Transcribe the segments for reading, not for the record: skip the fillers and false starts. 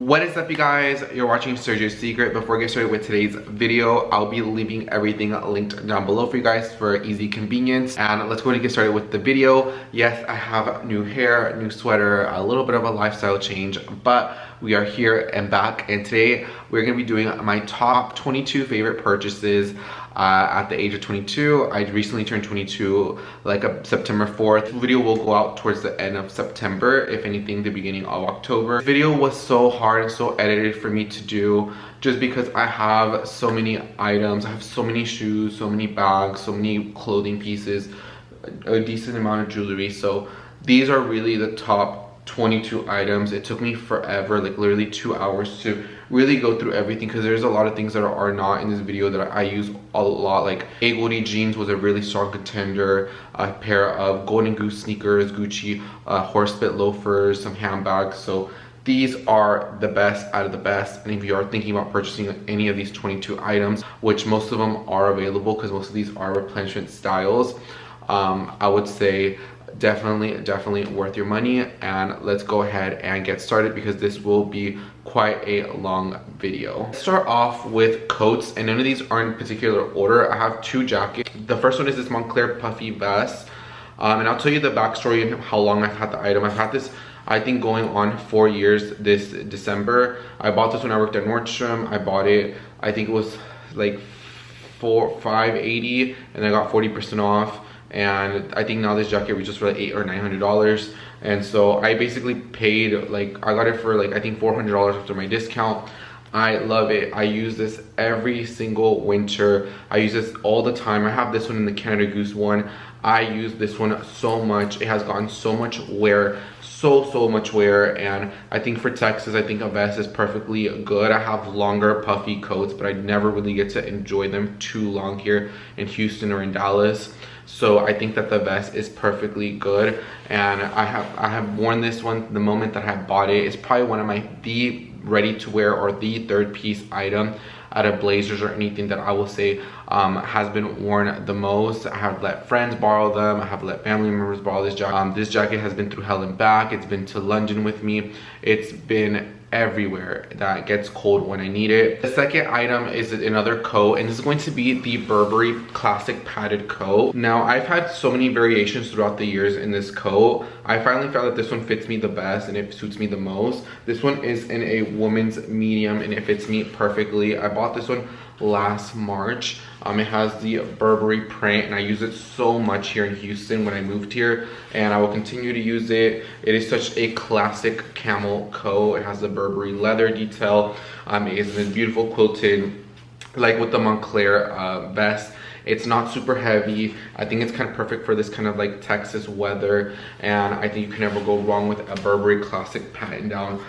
What is up, you guys? You're watching Sergio's Secret. Before I get started with today's video, I'll be leaving everything linked down below for you guys for easy convenience. And let's go ahead and get started with the video. Yes, I have new hair, new sweater, a little bit of a lifestyle change, but we are here and back. And today we're gonna be doing my top 22 favorite purchases at the age of 22. I recently turned 22 like September 4th. The video will go out towards the end of September, if anything the beginning of October. This video was so hard and so edited for me to do just because I have so many items. I have so many shoes, so many bags, so many clothing pieces, a decent amount of jewelry. So these are really the top 22 items. It took me forever, like literally 2 hours to really go through everything because there's a lot of things that are not in this video that I use a lot. Like jodie jeans was a really strong contender, a pair of golden goose sneakers, Gucci horsebit loafers, some handbags. So these are the best out of the best. And if you are thinking about purchasing any of these 22 items, which most of them are available because most of these are replenishment styles, I would say definitely worth your money. And let's go ahead and get started because this will be quite a long video. Let's start off with coats, and none of these are in particular order. I have two jackets. The first one is this Moncler puffy vest, and I'll tell you the backstory and how long I've had the item. I've had this, I think, going on 4 years this December. I bought this when I worked at Nordstrom. I bought it, I think it was like $580, and I got 40% off. And I think now this jacket reaches for like $800 or $900. And so I basically paid, like, I got it for like, I think $400 after my discount. I love it. I use this every single winter. I use this all the time. I have this one in the Canada Goose one. I use this one so much. It has gotten so much wear, so much wear. And I think for Texas, I think a vest is perfectly good. I have longer puffy coats, but I never really get to enjoy them too long here in Houston or in Dallas. So I think that the vest is perfectly good, and I have worn this one the moment that I bought it. It's probably one of the ready to wear or the third piece item out of blazers or anything that I will say has been worn the most. I have let friends borrow them. I have let family members borrow this jacket. This jacket has been through hell and back. It's been to London with me. It's been everywhere that gets cold when I need it. The second item is another coat, and this is going to be the Burberry classic padded coat. Now, I've had so many variations throughout the years in this coat. I finally found that this one fits me the best and it suits me the most. This one is in a woman's medium and it fits me perfectly. I bought this one last March. It has the Burberry print, and I use it so much here in Houston when I moved here, and I will continue to use it. It is such a classic camel coat. It has the Burberry leather detail. It is this beautiful quilted, like with the Moncler vest. It's not super heavy. I think it's kind of perfect for this kind of like Texas weather, and I think you can never go wrong with a Burberry classic pattern down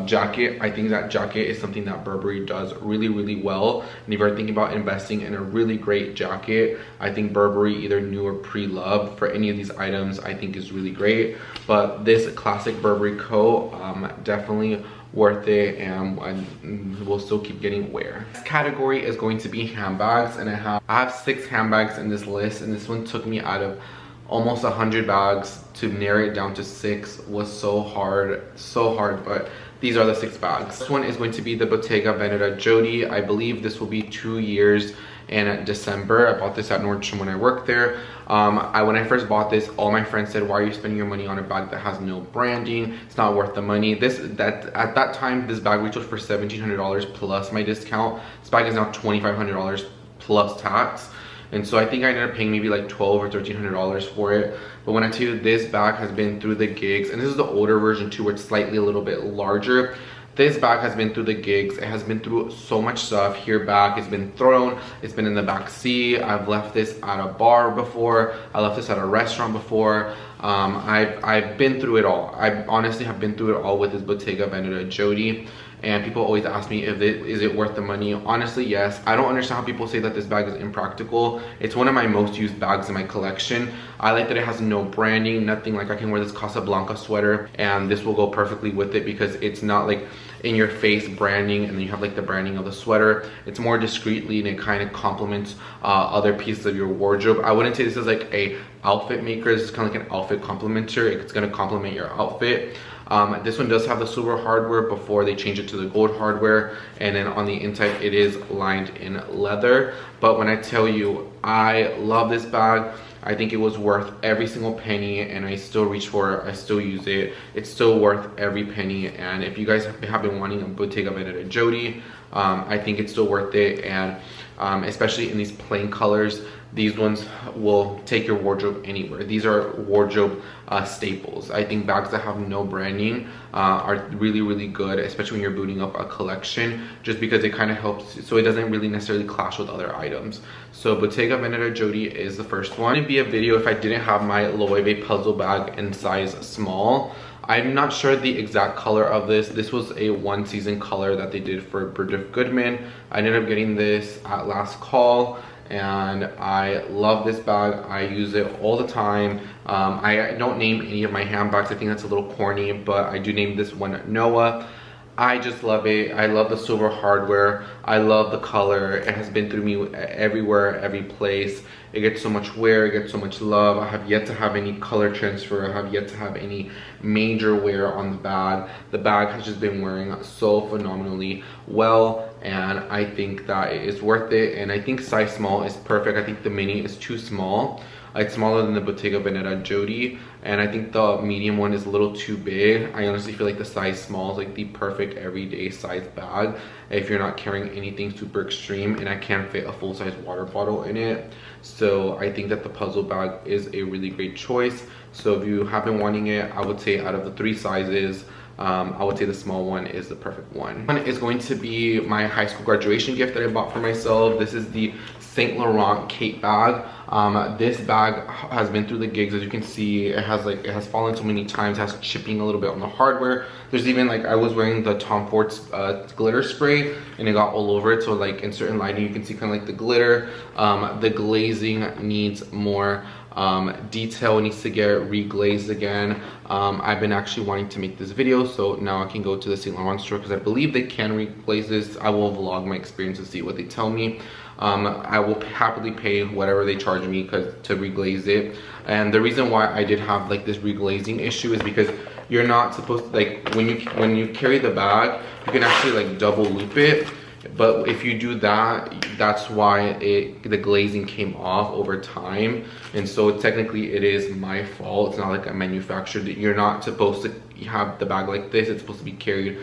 jacket. I think that jacket is something that Burberry does really well, and if you're thinking about investing in a really great jacket, I think Burberry, either new or pre-loved, for any of these items I think is really great. But this classic Burberry coat, definitely worth it, and we'll still keep getting wear. This category is going to be handbags, and I have 6 handbags in this list, and this one took me out of almost 100 bags to narrow it down to 6. Was so hard, but these are the 6 bags. This one is going to be the Bottega Veneta Jodie. I believe this will be 2 years in December. I bought this at Nordstrom when I worked there. When I first bought this, all my friends said, why are you spending your money on a bag that has no branding? It's not worth the money. At that time, this bag retailed for $1,700 plus my discount. This bag is now $2,500 plus tax. And so I think I ended up paying maybe like $1,200 or $1,300 for it. But when I tell you, this bag has been through the gigs, and this is the older version too, where it's slightly a little bit larger. This bag has been through the gigs. It has been through so much stuff. Here back, it's been thrown, it's been in the back seat. I've left this at a bar before. I left this at a restaurant before. I've been through it all. I honestly have been through it all with this Bottega Veneta Jodie. And people always ask me if is it worth the money. Honestly, yes. I don't understand how people say that this bag is impractical. It's one of my most used bags in my collection. I like that it has no branding, nothing. Like, I can wear this Casablanca sweater and this will go perfectly with it because it's not like, in your face branding, and then you have like the branding of the sweater. It's more discreetly, and it kind of complements other pieces of your wardrobe. I wouldn't say this is like a outfit maker. This is kind of like an outfit complementer. It's going to complement your outfit. This one does have the silver hardware before they change it to the gold hardware, and then on the inside it is lined in leather. But when I tell you, I love this bag. I think it was worth every single penny, and I still reach for it. I still use it. It's still worth every penny. And if you guys have been wanting a Bottega Veneta Jodie, I think it's still worth it. And especially in these plain colors, these ones will take your wardrobe anywhere. These are wardrobe staples. I think bags that have no branding are really, really good, especially when you're booting up a collection, just because it kind of helps, so it doesn't really necessarily clash with other items. So Bottega Veneta Jodie is the first one. It'd be a video if I didn't have my loewe puzzle bag in size small. I'm not sure the exact color of this. This was a one season color that they did for Bridget Goodman. I ended up getting this at last call, and I love this bag. I use it all the time. I don't name any of my handbags. I think that's a little corny, but I do name this one Noah. I just love it. I love the silver hardware. I love the color. It has been through me everywhere, every place. It gets so much wear, it gets so much love. I have yet to have any color transfer. I have yet to have any major wear on the bag. The bag has just been wearing so phenomenally well, and I think that it is worth it. And I think size small is perfect. I think the mini is too small. It's smaller than the Bottega Veneta Jodie, and I think the medium one is a little too big. I honestly feel like the size small is like the perfect everyday size bag if you're not carrying anything super extreme, and I can fit a full-size water bottle in it. So I think that the puzzle bag is a really great choice. So if you have been wanting it, I would say out of the 3 sizes, I would say the small one is the perfect one. One is going to be my high school graduation gift that I bought for myself. This is the Saint Laurent Cape bag. This bag has been through the gigs. As you can see, it has fallen so many times, has chipping a little bit on the hardware. There's even like, I was wearing the Tom Ford's glitter spray, and it got all over it. So like in certain lighting, you can see kind of like the glitter. The glazing needs more detail. It needs to get reglazed again. I've been actually wanting to make this video, so now I can go to the Saint Laurent store because I believe they can reglaze this. I will vlog my experience and see what they tell me. I will happily pay whatever they charge me to reglaze it. And the reason why I did have like this reglazing issue is because you're not supposed to, like, when you carry the bag, you can actually like double loop it. But if you do that, that's why the glazing came off over time. And so technically it is my fault. It's not like a manufacturer. You're not supposed to have the bag like this. It's supposed to be carried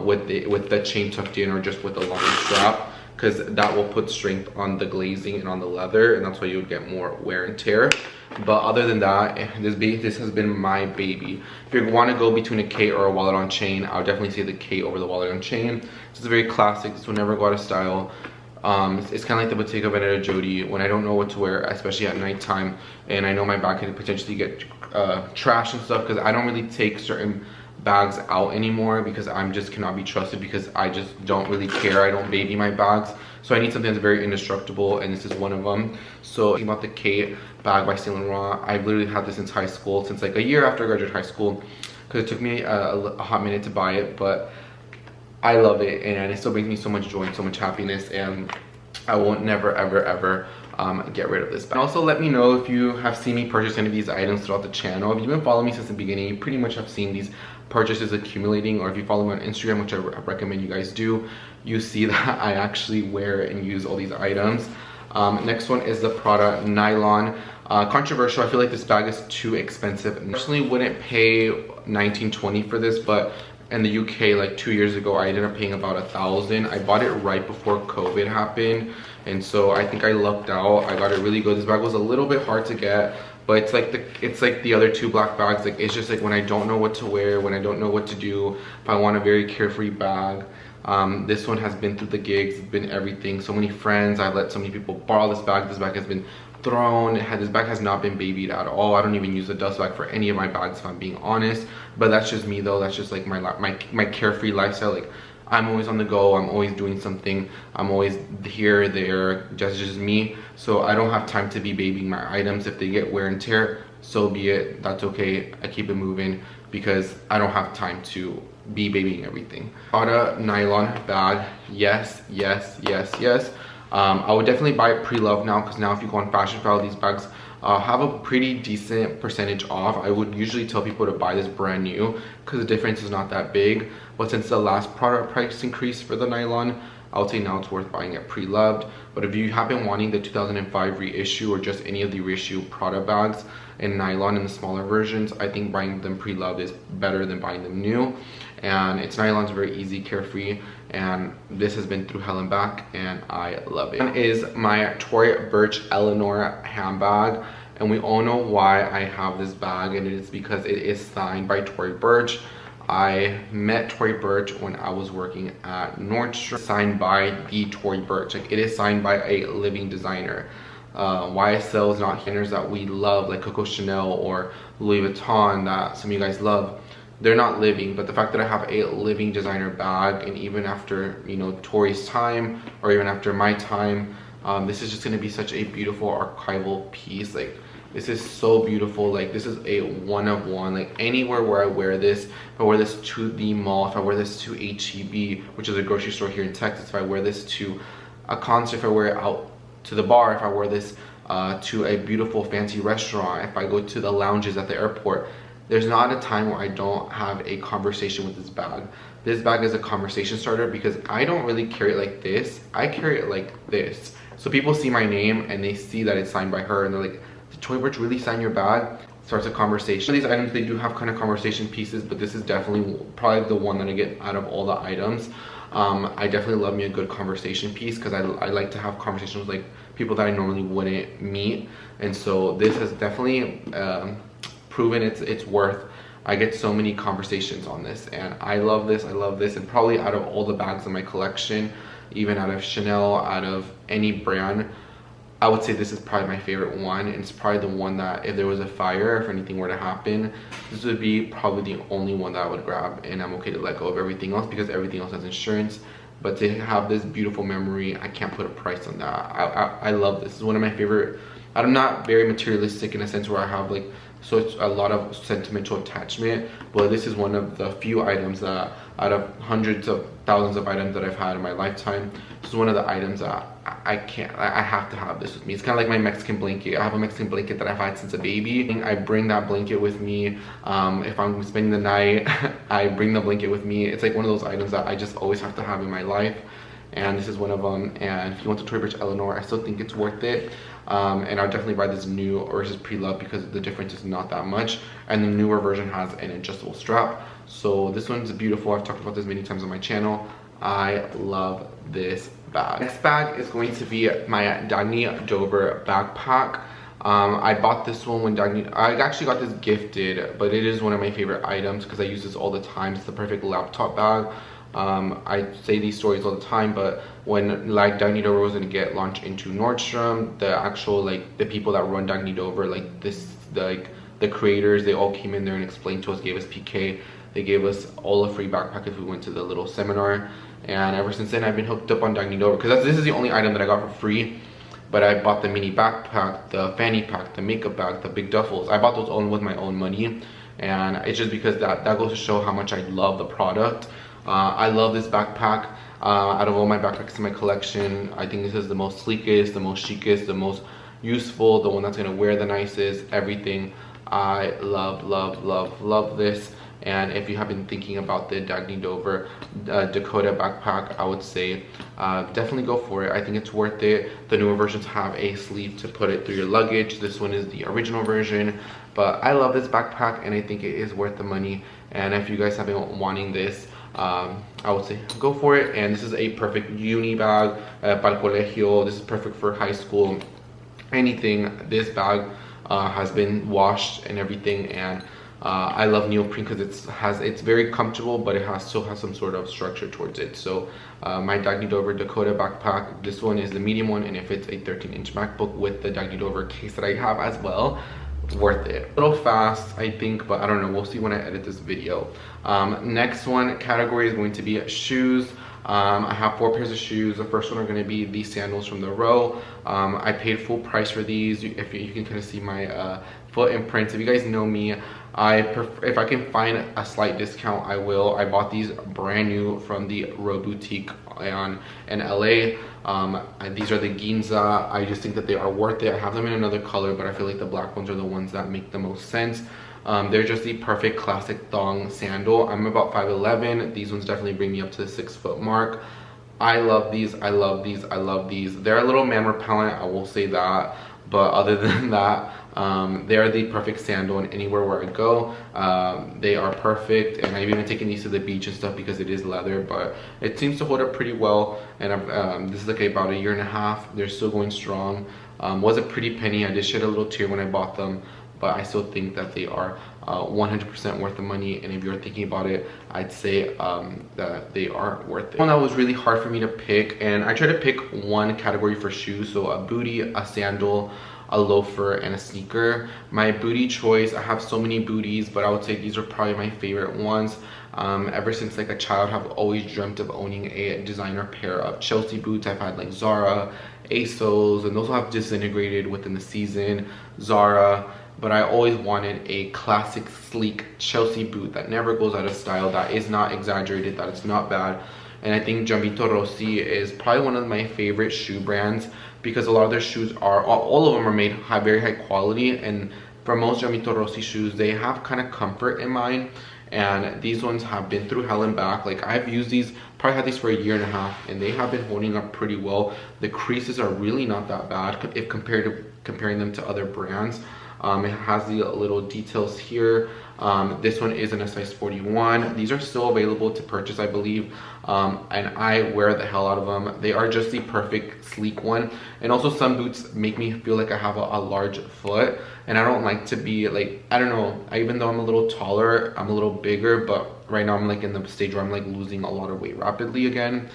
with the chain tucked in, or just with a longer strap, because that will put strength on the glazing and on the leather, and that's why you would get more wear and tear. But other than that, this has been my baby. If you want to go between a K or a wallet on chain, I would definitely say the K over the wallet on chain. This is very classic. This will never go out of style. It's kind of like the Bottega Veneta Jodie. When I don't know what to wear, especially at nighttime, and I know my bag can potentially get trashed and stuff, because I don't really take certain bags out anymore because I'm just cannot be trusted, because I just don't really care. I don't baby my bags, so I need something that's very indestructible, and this is one of them. So thinking about the Kate bag by Saint Laurent, I've literally had this since high school, since like a year after I graduated high school, because it took me a hot minute to buy it, but I love it, and it still brings me so much joy and so much happiness, and I won't never ever get rid of this bag. And also let me know if you have seen me purchase any of these items throughout the channel. If you've been following me since the beginning, you pretty much have seen these purchases accumulating, or if you follow me on Instagram, which I recommend you guys do, you see that I actually wear and use all these items. Next one is the Prada nylon. Controversial, I feel like this bag is too expensive. I personally wouldn't pay $19.20 for this, but in the UK like 2 years ago, I ended up paying about $1,000. I bought it right before COVID happened, and so I think I lucked out. I got it really good. This bag was a little bit hard to get, but it's like the other 2 black bags. Like, it's just like when I don't know what to wear, when I don't know what to do, if I want a very carefree bag. This one has been through the gigs, it's been everything. So many friends, I've let so many people borrow this bag. This bag has been thrown. This bag has not been babied at all. I don't even use a dust bag for any of my bags, if I'm being honest. But that's just me though. That's just like my carefree lifestyle. Like, I'm always on the go, I'm always doing something, I'm always here, there, just me. So I don't have time to be babying my items. If they get wear and tear, so be it. That's okay. I keep it moving because I don't have time to be babying everything. Prada nylon bag. Yes, yes, yes, yes. I would definitely buy it pre-loved now, because now if you go on Fashion File, these bags have a pretty decent percentage off. I would usually tell people to buy this brand new because the difference is not that big. But since the last product price increase for the nylon, I would say now it's worth buying it pre-loved. But if you have been wanting the 2005 reissue or just any of the reissue Prada bags in nylon in the smaller versions, I think buying them pre-loved is better than buying them new. And it's nylon's very easy, carefree, and this has been through hell and back, and I love it. One is my Tory Burch Eleanor handbag, and we all know why I have this bag, and it is because it is signed by Tory Burch. I met Tory Burch when I was working at Nordstrom. Signed by the Tory Burch. Like, it is signed by a living designer. YSL is not designers that we love, like Coco Chanel or Louis Vuitton that some of you guys love. They're not living, but the fact that I have a living designer bag, and even after, you know, Tory's time or even after my time, this is just going to be such a beautiful archival piece. Like, this is so beautiful. Like, this is a one of one. Like, anywhere where I wear this, if I wear this to the mall, if I wear this to HEB, which is a grocery store here in Texas, if I wear this to a concert, if I wear it out to the bar, if I wear this to a beautiful fancy restaurant, if I go to the lounges at the airport, there's not a time where I don't have a conversation with this bag. This bag is a conversation starter because I don't really carry it like this. I carry it like this. So people see my name and they see that it's signed by her, and they're like, did Tory Burch really sign your bag? Starts a conversation. These items, they do have kind of conversation pieces, but this is definitely probably the one that I get out of all the items. I definitely love me a good conversation piece because I like to have conversations with like people that I normally wouldn't meet. And so this has definitely proven it's worth. I get so many conversations on this, and I love this. I love this. And probably out of all the bags in my collection, even out of Chanel, out of any brand, I would say this is probably my favorite one. And it's probably the one that if there was a fire, if anything were to happen, this would be probably the only one that I would grab, and I'm okay to let go of everything else because everything else has insurance. But to have this beautiful memory, I can't put a price on that. I love this. This is one of my favorite. I'm not very materialistic in a sense where I have like it's a lot of sentimental attachment, but this is one of the few items that out of hundreds of thousands of items that I've had in my lifetime, this is one of the items that I have to have this with me. It's kind of like my Mexican blanket. I have a Mexican blanket that I've had since a baby. I bring that blanket with me. If I'm spending the night, I bring the blanket with me. It's like one of those items that I just always have to have in my life, and this is one of them. And if you want the Tory Burch Eleanor, I still think it's worth it. And I'll definitely buy this new versus pre-loved because the difference is not that much, and the newer version has an adjustable strap. So this one's beautiful. I've talked about this many times on my channel. I love this bag. Next bag is going to be my Dagne Dover backpack. I bought this one when I actually got this gifted, but it is one of my favorite items because I use this all the time. It's the perfect laptop bag. I say these stories all the time, but when like Dagne Dover was going to launch into Nordstrom, the actual like the people that run Dagne Dover, like the creators, they all came in there and explained to us, gave us PK. They gave us all a free backpack if we went to the little seminar, and ever since then I've been hooked up on Dagne Dover because this is the only item that I got for free. But I bought the mini backpack, the fanny pack, the makeup bag, the big duffels. I bought those all with my own money, and it's just because that goes to show how much I love the product. I love this backpack. Out of all my backpacks in my collection, I think this is the most sleekest, the most chicest, the most useful, the one that's gonna wear the nicest, everything. I love, love, love, love this. And if you have been thinking about the Dagne Dover Dakota backpack, I would say definitely go for it. I think it's worth it. The newer versions have a sleeve to put it through your luggage. This one is the original version, but I love this backpack and I think it is worth the money. And if you guys have been wanting this, I would say go for it. And this is a perfect uni bag para el colegio. This is perfect for high school, anything. This bag has been washed and everything, and I love neoprene because it's very comfortable, but it still has some sort of structure towards it. So my Dagne Dover Dakota backpack, this one is the medium one, and it fits a 13-inch MacBook with the Dagne Dover case that I have as well. Worth it. A little fast, I think, but I don't know. We'll see when I edit this video. Next one category is going to be shoes. I have 4 pairs of shoes. The first one are going to be these sandals from the Row. I paid full price for these. If you can kind of see my foot imprints. If you guys know me, I prefer, if I can find a slight discount, I will. I bought these brand new from the Row Boutique in LA. These are the Ginza. I just think that they are worth it. I have them in another color, but I feel like the black ones are the ones that make the most sense. They're just the perfect classic thong sandal. I'm about 5'11". These ones definitely bring me up to the 6 foot mark. I love these, I love these, I love these. They're a little man repellent, I will say that. But other than that, they are the perfect sandal in anywhere where I go. They are perfect, and I've even taken these to the beach and stuff because it is leather, but it seems to hold up pretty well. And this is like about 1.5 years. They're still going strong. Was a pretty penny. I did shed a little tear when I bought them, but I still think that they are 100% worth the money. And if you're thinking about it, I'd say that they are worth it. One that was really hard for me to pick, and I tried to pick one category for shoes, so a booty, a sandal, a loafer, and a sneaker. My booty choice, I have so many booties, but I would say these are probably my favorite ones. Ever since like a child, I've always dreamt of owning a designer pair of Chelsea boots. I've had like Zara, ASOS, and those have disintegrated within the season. Zara. But I always wanted a classic, sleek Chelsea boot that never goes out of style, that is not exaggerated, that is not bad. And I think Gianvito Rossi is probably one of my favorite shoe brands, because a lot of their shoes are, all of them are made very high quality. And for most Gianvito Rossi shoes, they have kind of comfort in mind. And these ones have been through hell and back. Like, I've used these, probably had these for 1.5 years, and they have been holding up pretty well. The creases are really not that bad if comparing them to other brands. It has the little details here. This one is in a size 41. These are still available to purchase, I believe, and I wear the hell out of them. They are just the perfect sleek one. And also, some boots make me feel like I have a large foot, and I don't like to be like, I don't know, even though I'm a little taller, I'm a little bigger, but right now I'm like in the stage where I'm like losing a lot of weight rapidly again.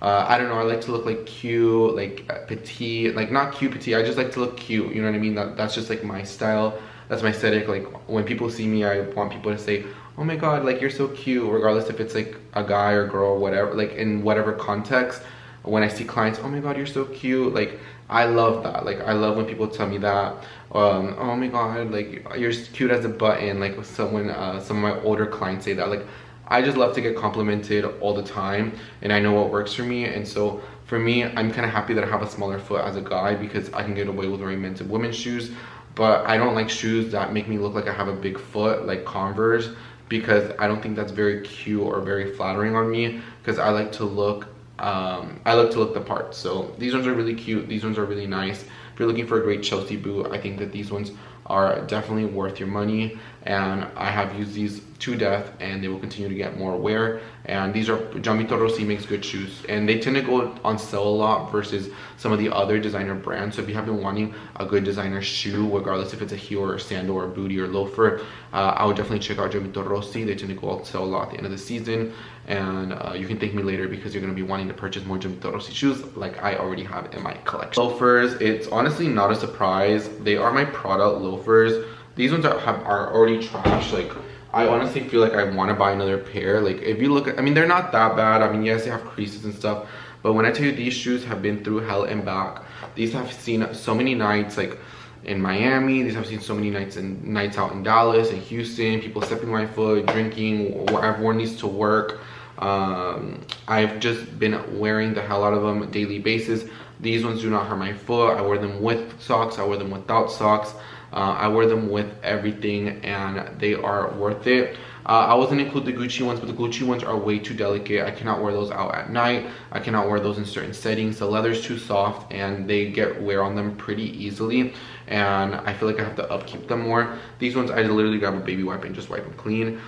I don't know, I like to look like cute, like petite, like not cute petite, I just like to look cute, you know what I mean? That's just like my style, that's my aesthetic. Like, when people see me, I want people to say, oh my god, like, you're so cute, regardless if it's like a guy or girl or whatever, like in whatever context. When I see clients, oh my god, you're so cute, like, I love that. Like, I love when people tell me that. Oh my god, like, you're cute as a button, like some of my older clients say that. Like, I just love to get complimented all the time, and I know what works for me. And so for me, I'm kind of happy that I have a smaller foot as a guy, because I can get away with wearing men's and women's shoes. But I don't like shoes that make me look like I have a big foot, like Converse, because I don't think that's very cute or very flattering on me, because I like to look the part. So these ones are really cute, these ones are really nice. If you're looking for a great Chelsea boot, I think that these ones are definitely worth your money, and I have used these to death, and they will continue to get more wear. And these are, Gianvito Rossi makes good shoes, and they tend to go on sale a lot versus some of the other designer brands. So if you have been wanting a good designer shoe, regardless if it's a heel or a sandal or a booty or loafer, I would definitely check out Gianvito Rossi. They tend to go on sale a lot at the end of the season, and you can thank me later, because you're going to be wanting to purchase more Gianvito Rossi shoes like I already have in my collection. Loafers, it's honestly not a surprise. They are my Prada loafers. These ones are already trash. Like, I honestly feel like I want to buy another pair. Like, if you look at, I mean, they're not that bad. I mean, yes, they have creases and stuff, but when I tell you these shoes have been through hell and back, these have seen so many nights, like in Miami, these have seen so many nights out in Dallas and Houston, people stepping my foot, drinking, I've worn these to work. I've just been wearing the hell out of them on a daily basis. These ones do not hurt my foot. I wear them with socks, I wear them without socks. I wear them with everything, and they are worth it. I wasn't include the Gucci ones, but the Gucci ones are way too delicate. I cannot wear those out at night. I cannot wear those in certain settings. The leather's too soft, and they get wear on them pretty easily, and I feel like I have to upkeep them more. These ones, I literally grab a baby wipe and just wipe them clean.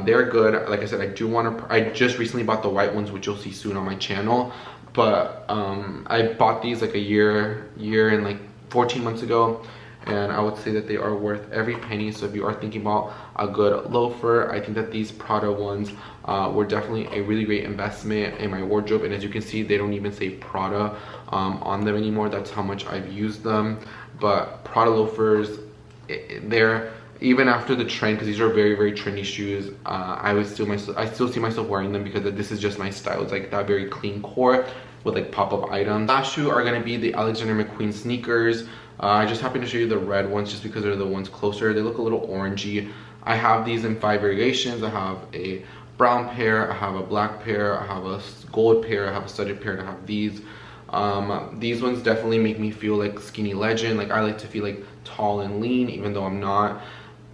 They're good. Like I said, I just recently bought the white ones, which you'll see soon on my channel, but I bought these like a year and like 14 months ago, and I would say that they are worth every penny. So if you are thinking about a good loafer, I think that these Prada ones were definitely a really great investment in my wardrobe. And as you can see, they don't even say Prada on them anymore. That's how much I've used them. But Prada loafers, they're, even after the trend, because these are very, very trendy shoes, I still see myself wearing them, because this is just my style. It's like that very clean core with like pop-up items. Last shoe are going to be the Alexander McQueen sneakers. I just happened to show you the red ones just because they're the ones closer. They look a little orangey. I have these in 5 variations. I have a brown pair, I have a black pair, I have a gold pair, I have a studded pair, and I have these. These ones definitely make me feel like skinny legend. Like I like to feel like tall and lean, even though I'm not.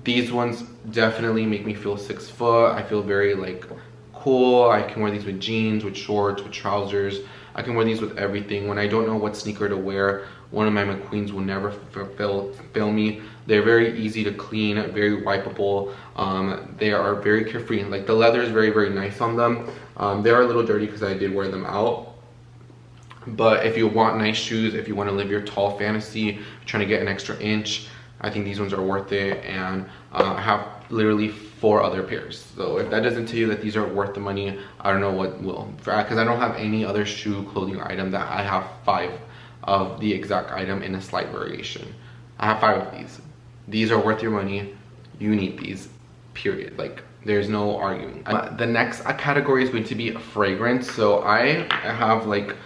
These ones definitely make me feel 6 foot. I feel very like cool. I can wear these with jeans, with shorts, with trousers. I can wear these with everything. When I don't know what sneaker to wear, one of my McQueens will never fail me. They're very easy to clean, very wipeable. They are very carefree. Like the leather is very, very nice on them. They are a little dirty because I did wear them out. But if you want nice shoes, if you want to live your tall fantasy, trying to get an extra inch, I think these ones are worth it. And I have literally 4 other pairs. So if that doesn't tell you that these are worth the money, I don't know what will. Because I don't have any other shoe clothing item that I have 5 of the exact item in a slight variation. I have 5 of these. These are worth your money. You need these, period. Like there's no arguing. The next category is going to be fragrance. So I have like,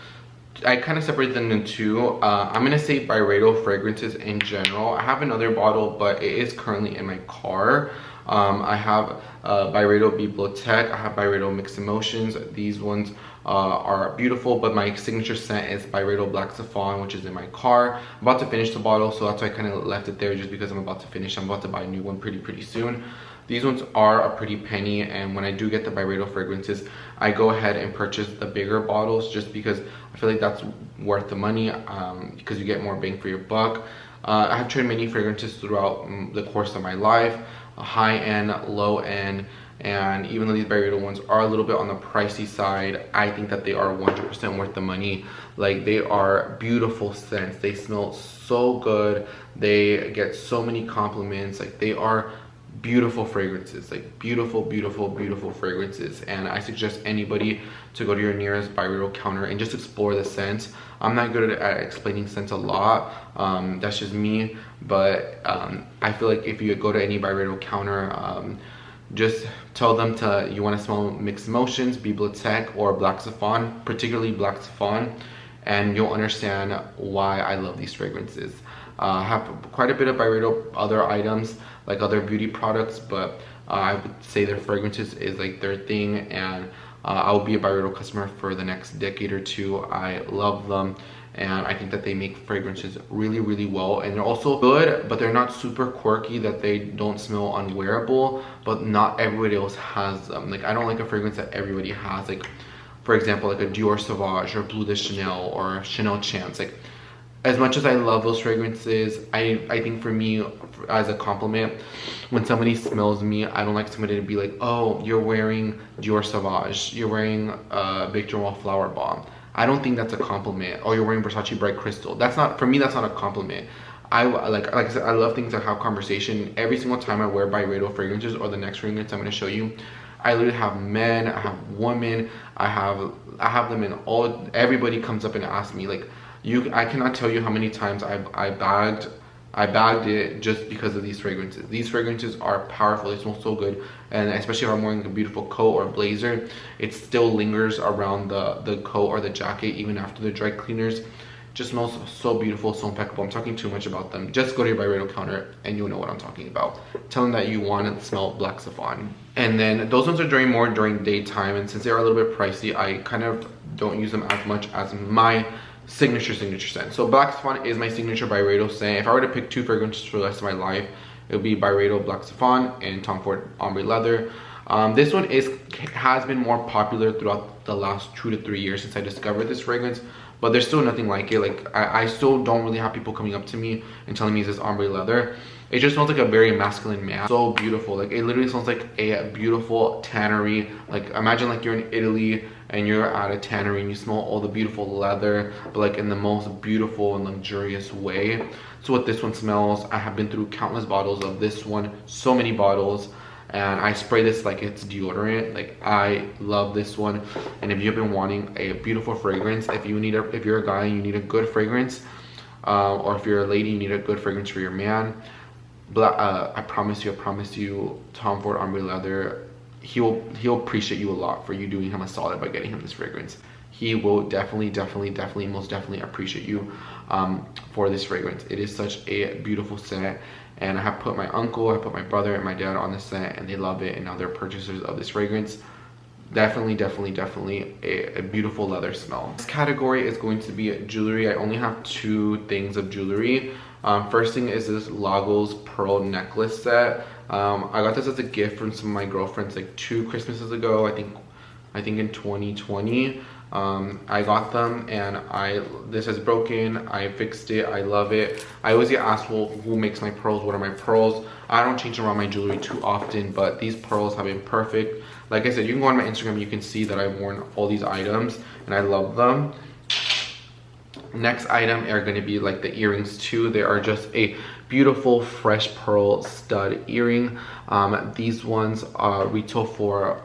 I kind of separate them into 2. I'm gonna say Byredo fragrances in general. I have another bottle, but it is currently in my car. I have Byredo Bibliothèque. I have Byredo Mixed Emotions. These ones are beautiful, but my signature scent is Byredo Black Saffron, which is in my car. I'm about to finish the bottle, so that's why I kind of left it there, just because I'm about to finish. I'm about to buy a new one pretty soon. These ones are a pretty penny, and when I do get the Byredo fragrances, I go ahead and purchase the bigger bottles just because I feel like that's worth the money, because you get more bang for your buck. I have tried many fragrances throughout the course of my life, high end, low end, and even though these Byredo ones are a little bit on the pricey side, I think that they are 100% worth the money. Like they are beautiful scents. They smell so good. They get so many compliments. Like they are beautiful fragrances, like beautiful fragrances. And I suggest anybody to go to your nearest Byredo counter and just explore the scents. I'm not good at explaining scents a lot, that's just me, but I feel like if you go to any Byredo counter, just tell them you want to smell Mixed Emotions, Bibliothèque, or Black Saffron, particularly Black Saffron, and you'll understand why I love these fragrances. I have quite a bit of Byredo other items, like other beauty products, but I would say their fragrances is like their thing, and I will be a Byredo customer for the next decade or 2. I love them, and I think that they make fragrances really well, and they're also good, but they're not super quirky that they don't smell unwearable, but not everybody else has them. Like I don't like a fragrance that everybody has, like for example like a Dior Sauvage or Bleu de Chanel or Chanel Chance. Like as much as I love those fragrances, I think for me, as a compliment, when somebody smells me, I don't like somebody to be like, oh, you're wearing Dior Sauvage, you're wearing Victor Wall Flower Bomb. I don't think that's a compliment. Oh, you're wearing Versace Bright Crystal. That's not, for me, that's not a compliment. Like I said, I love things that have conversation. Every single time I wear Byredo fragrances, or the next fragrance I'm going to show you, I literally have men, I have women, I have them in all. Everybody comes up and asks me like, I cannot tell you how many times I bagged it just because of these fragrances. These fragrances are powerful. They smell so good, and especially if I'm wearing a beautiful coat or a blazer, it still lingers around the coat or the jacket even after the dry cleaners. Just smells so beautiful, so impeccable. I'm talking too much about them. Just go to your Byredo counter and you'll know what I'm talking about. Tell them that you want to smell Black Saffron. And then those ones are more during daytime, and since they're a little bit pricey, I kind of don't use them as much as my signature scent. So Black Saffron is my signature Byredo scent. If I were to pick 2 fragrances for the rest of my life, it would be Byredo Black Saffron and Tom Ford Ombre Leather. This one has been more popular throughout the last 2 to 3 years since I discovered this fragrance, but there's still nothing like it. Like I still don't really have people coming up to me and telling me it's this ombre leather. It just smells like a very masculine man. So beautiful. Like it literally smells like a beautiful tannery. Like imagine like you're in Italy and you're at a tannery and you smell all the beautiful leather, but like in the most beautiful and luxurious way. So what this one smells, I have been through countless bottles of this one, so many bottles, and I spray this like it's deodorant. Like I love this one. And if you've been wanting a beautiful fragrance, if you're a guy and you need a good fragrance, or if you're a lady, you need a good fragrance for your man, I promise you, Tom Ford Ombre Leather, he'll appreciate you a lot for you doing him a solid by getting him this fragrance. he will definitely most definitely appreciate you for this fragrance. It is such a beautiful scent, and I have put my uncle, I put my brother and my dad on the scent, and they love it, and now they're purchasers of this fragrance. Definitely a beautiful leather smell. This category is going to be jewelry. I only have 2 things of jewelry. First thing is this Luggage pearl necklace set. I got this as a gift from some of my girlfriends like 2 Christmases ago. I think in 2020. I got them, and this is broken. I fixed it. I love it. I always get asked, well, who makes my pearls? What are my pearls? I don't change around my jewelry too often, but these pearls have been perfect. Like I said, you can go on my Instagram, you can see that I've worn all these items and I love them. Next item are going to be like the earrings too. They are just a beautiful fresh pearl stud earring. These ones retail for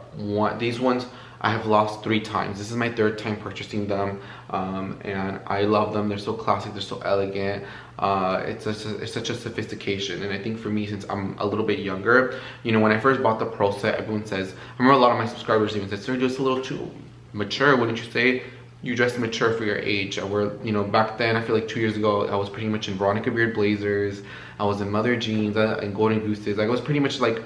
these ones I have lost 3 times. This is my 3rd time purchasing them, and I love them. They're so classic, they're so elegant. It's such a sophistication, and I think for me, since I'm a little bit younger, you know, when I first bought the pearl set, everyone says, I remember a lot of my subscribers even said, Sergio, it's a little too mature, wouldn't you say? You dress mature for your age. And you know, back then, I feel like 2 years ago, I was pretty much in Veronica beard blazers, I was in mother jeans and golden gooses. I was pretty much like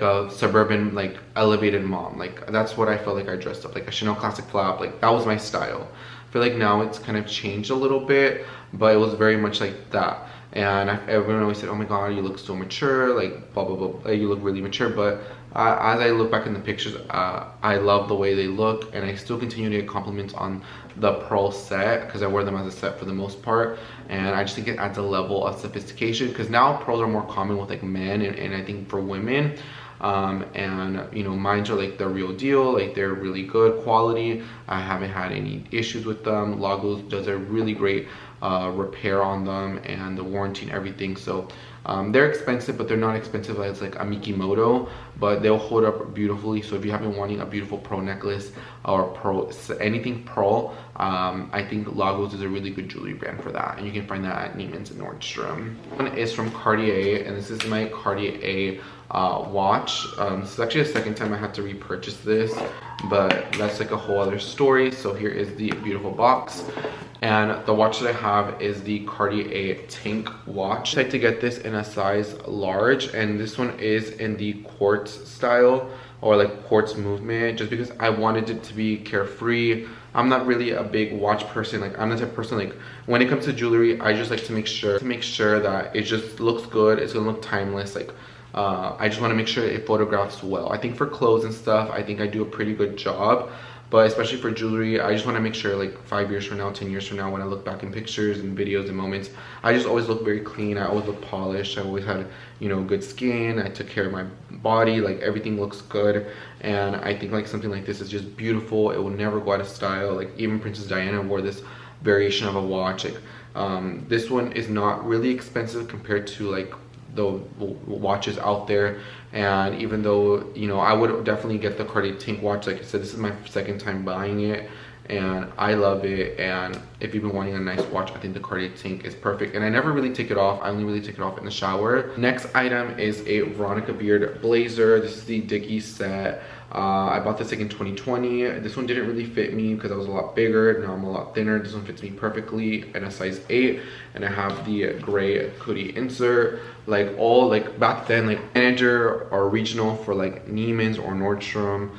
a suburban, like elevated mom. Like that's what I felt like I dressed up, like a Chanel classic flap. Like that was my style. I feel like now it's kind of changed a little bit, but it was very much like that. And everyone always said, oh my god, you look so mature, like blah blah blah, you look really mature. But as I look back in the pictures, I love the way they look, and I still continue to get compliments on the pearl set because I wear them as a set for the most part, and I just think it adds a level of sophistication, because now pearls are more common with like men, and I think for women, and you know, mine are like the real deal, like they're really good quality. I haven't had any issues with them. Luggage does a really great repair on them, and the warranty and everything. So they're expensive, but they're not expensive as like a Mikimoto, but they'll hold up beautifully. So if you have been wanting a beautiful pearl necklace or pearl, anything pearl, I think Luggage is a really good jewelry brand for that, and you can find that at Neiman's and Nordstrom. One is from Cartier, and this is my Cartier watch. This is actually the 2nd time I had to repurchase this, but that's like a whole other story. So here is the beautiful box, and the watch that I have is the Cartier Tank watch. I like to get this in a size large, and this one is in the quartz style, or like quartz movement, just because I wanted it to be carefree. I'm not really a big watch person. Like I'm the type of person, like when it comes to jewelry, I just like to make sure that it just looks good, it's gonna look timeless. Like I just want to make sure it photographs well. I think for clothes and stuff, I think I do a pretty good job, but especially for jewelry, I just want to make sure like 5 years from now, 10 years from now, when I look back in pictures and videos and moments, I just always look very clean. I always look polished. I always had, you know, good skin. I took care of my body. Like everything looks good, and I think like something like this is just beautiful. It will never go out of style. Like even Princess Diana wore this variation of a watch. Like this one is not really expensive compared to like the watches out there, and even though, you know, I would definitely get the Cartier Tank watch. Like I said, this is my 2nd time buying it, and I love it. And if you've been wanting a nice watch, I think the Cartier Tank is perfect, and I never really take it off. I only really take it off in the shower. Next item is a Veronica beard blazer. This is the Dickey set. I bought this like in 2020. This one didn't really fit me because I was a lot bigger. Now I'm a lot thinner. This one fits me perfectly in a size 8, and I have the gray hoodie insert. Like all, like back then, like manager or regional for like Neiman's or Nordstrom,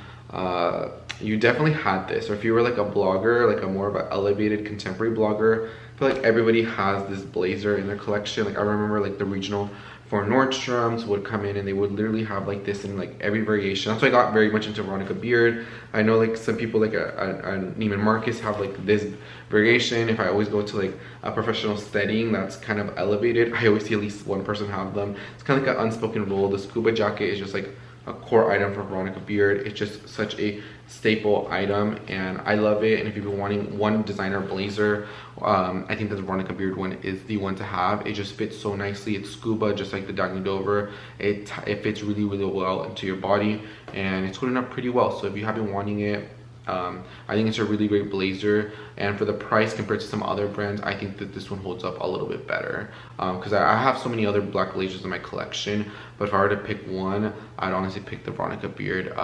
you definitely had this. Or if you were like a blogger, like a more of an elevated contemporary blogger, I feel like everybody has this blazer in their collection. Like I remember like the regional for Nordstrom's would come in and they would literally have like this in like every variation. That's why I got very much into Veronica beard. I know like some people like a Neiman Marcus have like this variation. If I always go to like a professional setting that's kind of elevated, I always see at least one person have them. It's kind of like an unspoken rule. The scuba jacket is just like a core item for Veronica beard. It's just such a staple item, and I love it. And if you've been wanting one designer blazer, I think that the Veronica beard one is the one to have. It just fits so nicely. It's scuba, just like the Dagne Dover. It fits really well into your body, and it's holding up pretty well. So if you have been wanting it, I think it's a really great blazer, and for the price compared to some other brands, I think that this one holds up a little bit better, because I have so many other black blazers in my collection, but if I were to pick one, I'd honestly pick the Veronica Beard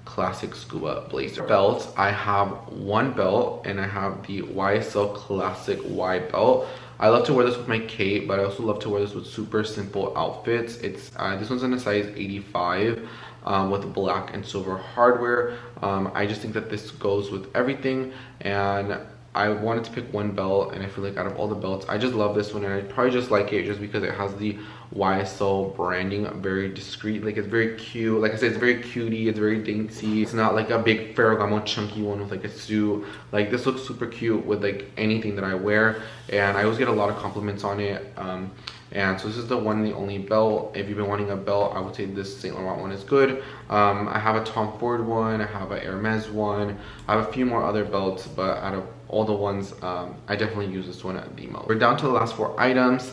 classic scuba blazer. Belts, I have one belt, and I have the YSL classic Y belt. I love to wear this with my cape, but I also love to wear this with super simple outfits. It's this one's in a size 85 with black and silver hardware. I just think that this goes with everything, and I wanted to pick one belt, and I feel like out of all the belts, I just love this one, and I probably just like it just because it has the YSL branding, very discreet. Like, it's very cute. Like I said, it's very cutie, it's very dainty. It's not like a big Ferragamo chunky one with like a suit. Like, this looks super cute with like anything that I wear, and I always get a lot of compliments on it. And so this is the one and the only belt. If you've been wanting a belt, I would say this Saint Laurent one is good. I have a Tom Ford one, I have a Hermes one, I have a few more other belts, but out of all the ones, I definitely use this one the most. We're down to the last 4 items.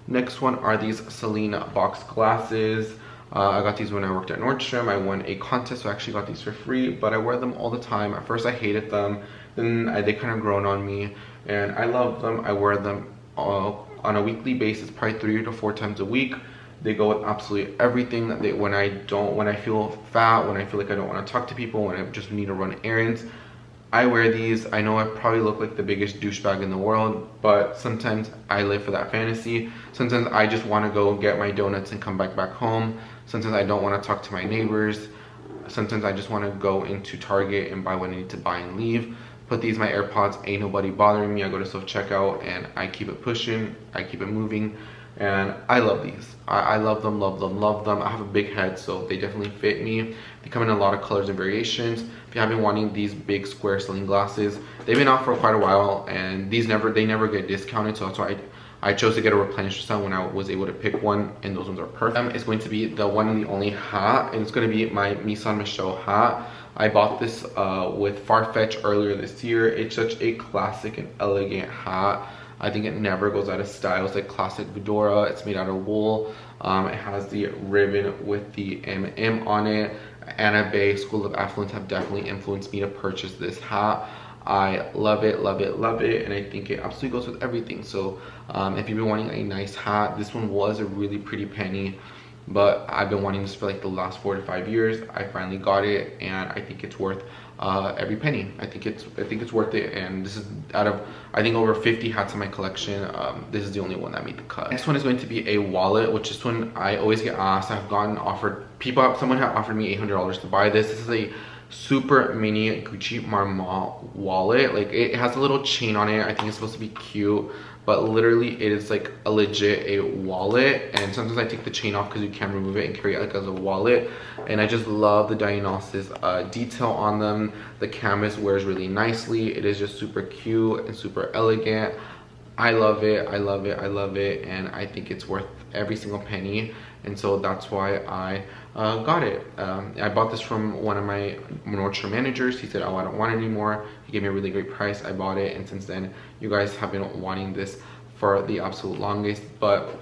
Next one are these Celine box glasses. I got these when I worked at Nordstrom. I won a contest, so I actually got these for free, but I wear them all the time. At first I hated them, then they kind of grown on me, and I love them. I wear them on a weekly basis, probably 3 to 4 times a week. They go with absolutely everything. When I feel fat, when I feel like I don't want to talk to people, when I just need to run errands, I wear these. I know I probably look like the biggest douchebag in the world, but sometimes I live for that fantasy. Sometimes I just want to go get my donuts and come back home. Sometimes I don't want to talk to my neighbors. Sometimes I just want to go into Target and buy what I need to buy and leave. Put these in my AirPods, ain't nobody bothering me. I go to self-checkout and I keep it pushing, I keep it moving, and I love these. I love them, love them, love them. I have a big head, so they definitely fit me. They come in a lot of colors and variations. If you have been wanting these big square Celine glasses, they've been out for quite a while, and they never get discounted, so that's why I chose to get a replenished set when I was able to pick one, and those ones are perfect. It's going to be the one and the only hat, and it's going to be my Michele hat. I bought this with Farfetch earlier this year. It's such a classic and elegant hat. I think it never goes out of style. It's like classic fedora. It's made out of wool. It has the ribbon with the M on it. Anna Bay, School of Affluence have definitely influenced me to purchase this hat. I love it, love it, love it, and I think it absolutely goes with everything. So if you've been wanting a nice hat, this one was a really pretty penny, but I've been wanting this for like the last 4 to 5 years. I finally got it, and I think it's worth every penny. I think it's worth it, and this is out of, I think, over 50 hats in my collection. This is the only one that made the cut. Next one is going to be a wallet, which this one I always get asked. I've gotten offered, someone had offered me $800 to buy this. This is a super mini Gucci Marmont wallet. Like, it has a little chain on it. I think it's supposed to be cute, but literally it is like a legit wallet, and sometimes I take the chain off because you can remove it and carry it like as a wallet. And I just love the diagnosis detail on them. The canvas wears really nicely. It is just super cute and super elegant. I love it, I love it, I love it, and I think it's worth every single penny, and so that's why I got it. I bought this from one of my Nordstrom managers. He said, oh, I don't want it anymore. He gave me a really great price. I bought it, and since then you guys have been wanting this for the absolute longest, but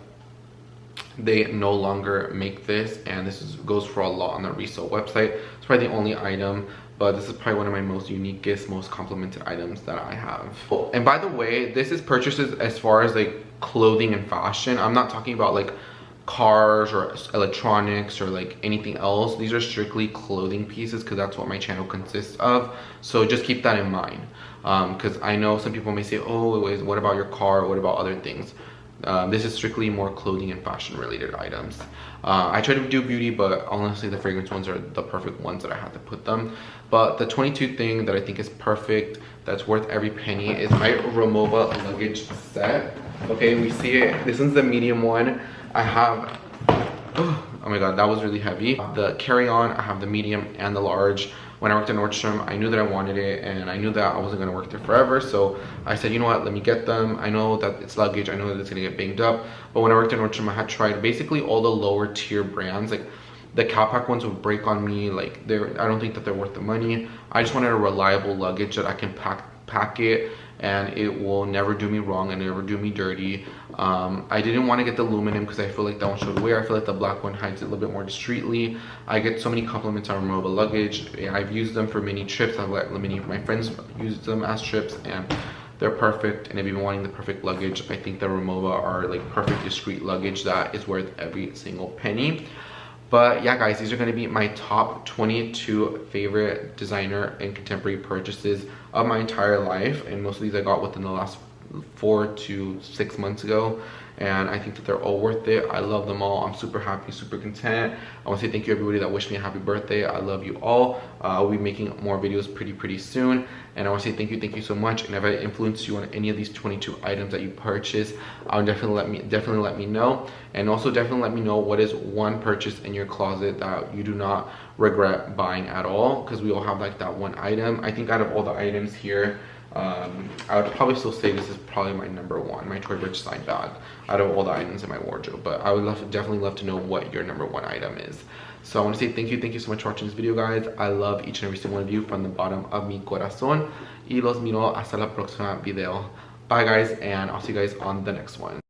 they no longer make this, and this goes for a lot on the resale website. It's probably the only item, but this is probably one of my most uniquest, most complimented items that I have. Oh, and by the way, this is purchases as far as like clothing and fashion. I'm not talking about like cars or electronics or like anything else. These are strictly clothing pieces because that's what my channel consists of. So just keep that in mind, because I know some people may say, oh, what about your car? What about other things? This is strictly more clothing and fashion related items. I try to do beauty, but honestly the fragrance ones are the perfect ones that I have to put them. But the 22 thing that I think is perfect, that's worth every penny, is my Rimowa luggage set. Okay, we see it. This one's the medium one. I have, oh my god, that was really heavy. The carry-on, I have the medium and the large. When I worked at Nordstrom, I knew that I wanted it, and I knew that I wasn't gonna work there forever, so I said, you know what, let me get them. I know that it's luggage, I know that it's gonna get banged up, but when I worked at Nordstrom, I had tried basically all the lower tier brands. Like, the Calpac ones would break on me. Like, I don't think that they're worth the money. I just wanted a reliable luggage that I can pack pack it and it will never do me wrong and never do me dirty. I didn't want to get the aluminum because I feel like that one showed wear. I feel like the black one hides it a little bit more discreetly. I get so many compliments on Rimowa luggage. I've used them for many trips. I've let many of my friends use them as trips, and they're perfect. And if you've been wanting the perfect luggage, I think the Rimowa are like perfect discreet luggage that is worth every single penny. But yeah, guys, these are going to be my top 22 favorite designer and contemporary purchases of my entire life, and most of these I got within the last 4 to 6 months ago, and I think that they're all worth it. I love them all. I'm super happy, super content. I want to say thank you everybody that wished me a happy birthday. I love you all. I'll be making more videos pretty soon, and I want to say thank you so much. And if I influenced you on any of these 22 items that you purchase, I'll definitely let me know. And also definitely let me know what is one purchase in your closet that you do not regret buying at all, because we all have like that one item. I think out of all the items here, I would probably still say this is probably my number one, my Tory Burch side bag, out of all the items in my wardrobe. But I would definitely love to know what your number one item is. So I want to say thank you so much for watching this video, guys. I love each and every single one of you from the bottom of mi corazón. Y los miro hasta la próxima video. Bye, guys, and I'll see you guys on the next one.